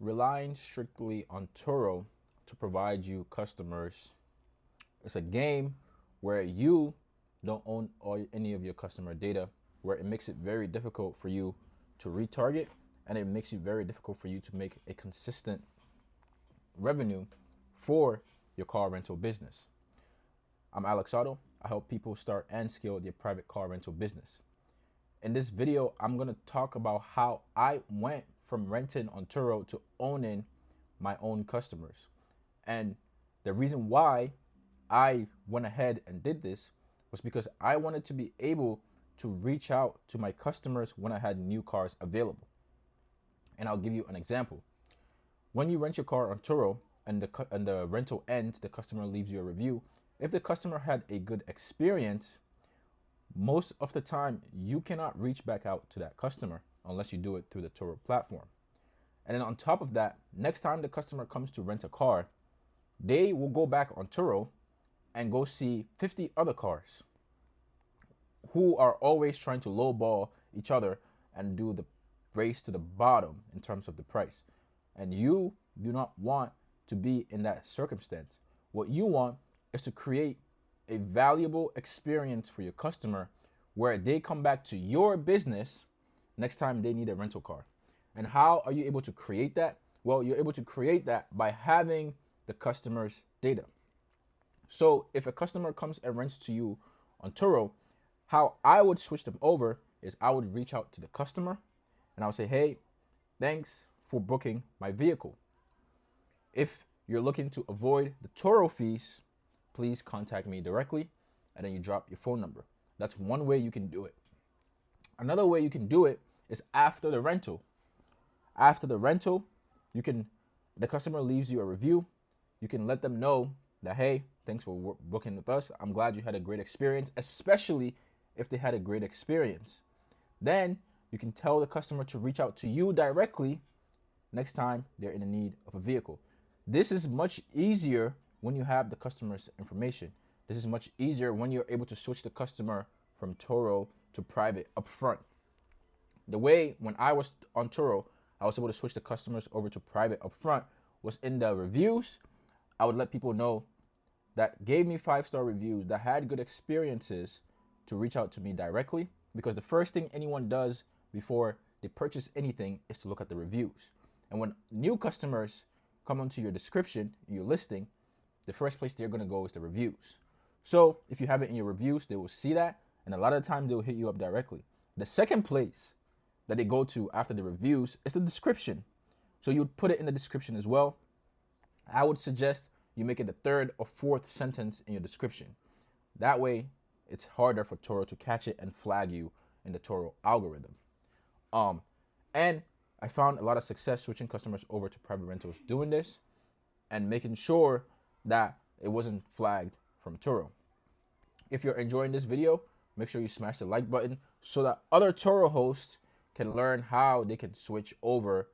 Relying strictly on Turo to provide you customers, it's a game where you don't own any of your customer data, where it makes it very difficult for you to retarget, and it makes it very difficult for you to make a consistent revenue for your car rental business. I'm Alex Otto. I help people start and scale their private car rental business. In this video, I'm going to talk about how I went from renting on Turo to owning my own customers. And the reason why I went ahead and did this was because I wanted to be able to reach out to my customers when I had new cars available. And I'll give you an example. When you rent your car on Turo and the rental ends, the customer leaves you a review. If the customer had a good experience, most of the time you cannot reach back out to that customer unless you do it through the Turo platform. And then on top of that, next time the customer comes to rent a car, they will go back on Turo and go see 50 other cars who are always trying to lowball each other and do the race to the bottom in terms of the price. And you do not want to be in that circumstance. What you want is to create a valuable experience for your customer where they come back to your business next time they need a rental car. And how are you able to create that? Well, you're able to create that by having the customer's data. So if a customer comes and rents to you on Turo, how I would switch them over is I would reach out to the customer and I would say, hey, thanks for booking my vehicle. If you're looking to avoid the Turo fees, please contact me directly, and then you drop your phone number. That's one way you can do it. Another way you can do it is after the rental. After the rental, the customer leaves you a review. You can let them know that, hey, thanks for booking with us. I'm glad you had a great experience, especially if they had a great experience. Then you can tell the customer to reach out to you directly next time they're in need of a vehicle. This is much easier when you have the customer's information. This is much easier when you're able to switch the customer from Turo to private upfront. The way when I was on Turo, I was able to switch the customers over to private upfront was in the reviews. I would let people know that gave me 5-star reviews, that had good experiences, to reach out to me directly, because the first thing anyone does before they purchase anything is to look at the reviews. And when new customers come onto your description, your listing, the first place they're going to go is the reviews. So if you have it in your reviews, they will see that, and a lot of the time they'll hit you up directly. The second place that they go to after the reviews is the description. So you'd put it in the description as well. I would suggest you make it the third or fourth sentence in your description. That way, it's harder for Turo to catch it and flag you in the Turo algorithm. And I found a lot of success switching customers over to private rentals doing this and making sure that it wasn't flagged from Turo. If you're enjoying this video, make sure you smash the like button so that other Turo hosts can learn how they can switch over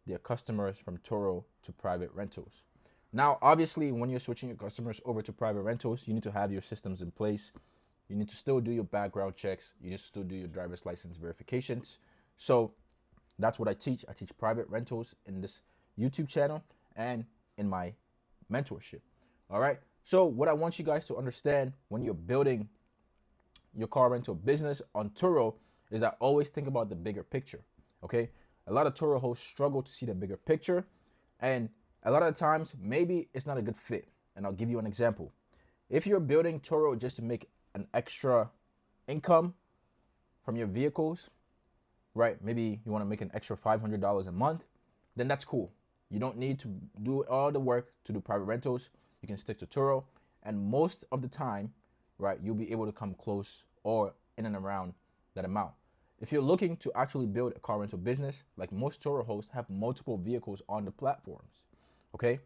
their customers from Turo to private rentals. Now, obviously, when you're switching your customers over to private rentals, you need to have your systems in place. You need to still do your background checks. You just still do your driver's license verifications. So that's what I teach. I teach private rentals in this YouTube channel and in my mentorship. All right. So what I want you guys to understand when you're building your car rental business on Turo is that always think about the bigger picture. Okay. A lot of Turo hosts struggle to see the bigger picture, and a lot of times maybe it's not a good fit. And I'll give you an example. If you're building Turo just to make an extra income from your vehicles, right? Maybe you want to make an extra $500 a month, then that's cool. You don't need to do all the work to do private rentals. You can stick to Turo, and most of the time, right, you'll be able to come close or in and around that amount. If you're looking to actually build a car rental business, like most Turo hosts have multiple vehicles on the platforms, okay?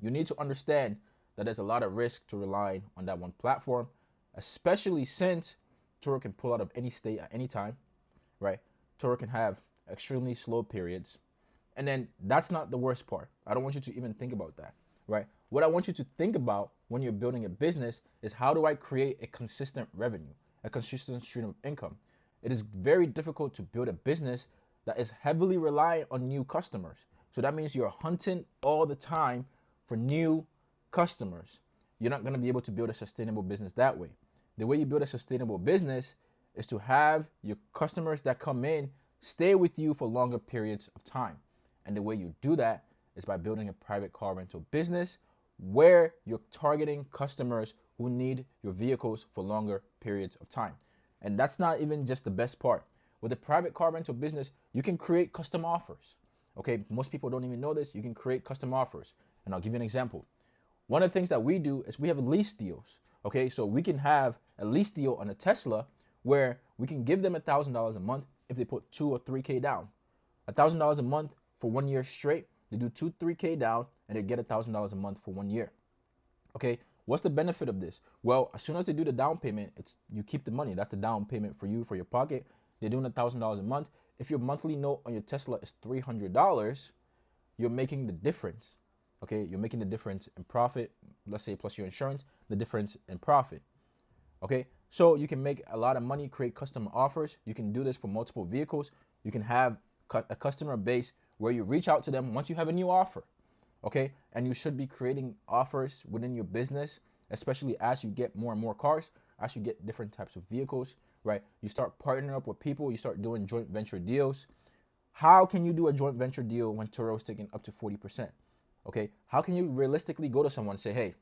You need to understand that there's a lot of risk to relying on that one platform, especially since Turo can pull out of any state at any time, right? Turo can have extremely slow periods. And then that's not the worst part. I don't want you to even think about that, right? What I want you to think about when you're building a business is, how do I create a consistent revenue, a consistent stream of income? It is very difficult to build a business that is heavily reliant on new customers. So that means you're hunting all the time for new customers. You're not going to be able to build a sustainable business that way. The way you build a sustainable business is to have your customers that come in stay with you for longer periods of time. And the way you do that is by building a private car rental business where you're targeting customers who need your vehicles for longer periods of time. And that's not even just the best part. With a private car rental business, you can create custom offers. Okay, most people don't even know this. You can create custom offers. And I'll give you an example. One of the things that we do is we have lease deals. Okay, so we can have a lease deal on a Tesla where we can give them $1,000 a month if they put 2 or 3K down. $1,000 a month for 1 year straight. They do 2-3K down and they get $1,000 a month for 1 year. Okay, what's the benefit of this? Well, as soon as they do the down payment, it's you keep the money. That's the down payment for you, for your pocket. They're doing $1,000 a month. If your monthly note on your Tesla is $300, you're making the difference. Okay, you're making the difference in profit. Let's say plus your insurance, the difference in profit. Okay, so you can make a lot of money, create custom offers. You can do this for multiple vehicles. You can have a customer base where you reach out to them once you have a new offer. Okay, and you should be creating offers within your business, especially as you get more and more cars, as you get different types of vehicles, right? You start partnering up with people, you start doing joint venture deals. How can you do a joint venture deal when Turo is taking up to 40%? Okay, how can you realistically go to someone and say, hey,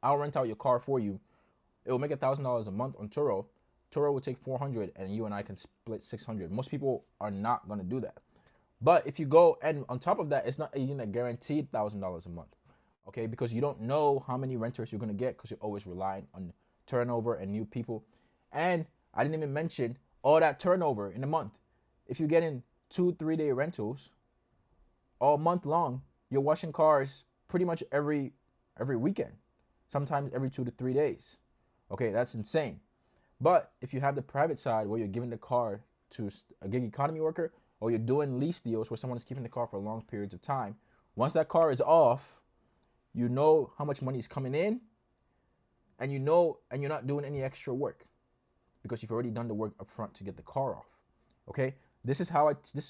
I'll rent out your car for you. It will make $1,000 a month on Turo. Turo will take 400 and you and I can split 600. Most people are not going to do that. But if you go, and on top of that, it's not even a guaranteed $1,000 a month, okay? Because you don't know how many renters you're gonna get because you're always relying on turnover and new people. And I didn't even mention all that turnover in a month. If you're getting 2-3 day rentals all month long, you're washing cars pretty much every weekend, sometimes every 2 to 3 days. Okay, that's insane. But if you have the private side where you're giving the car to a gig economy worker, or you're doing lease deals where someone is keeping the car for long periods of time, once that car is off, you know how much money is coming in, and you know, and you're not doing any extra work because you've already done the work up front to get the car off. Okay, this is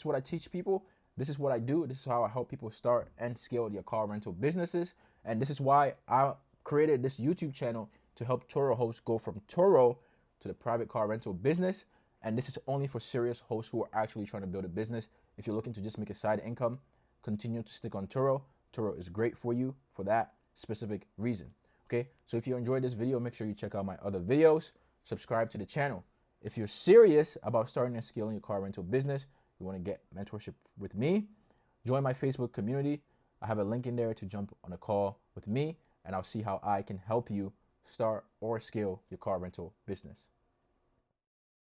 what I teach people. This is what I do. This is how I help people start and scale their car rental businesses. And this is why I created this YouTube channel to help Turo hosts go from Turo to the private car rental business. And this is only for serious hosts who are actually trying to build a business. If you're looking to just make a side income, continue to stick on Turo. Turo is great for you for that specific reason. Okay, so if you enjoyed this video, make sure you check out my other videos. Subscribe to the channel. If you're serious about starting and scaling your car rental business, you want to get mentorship with me, join my Facebook community. I have a link in there to jump on a call with me, and I'll see how I can help you start or scale your car rental business.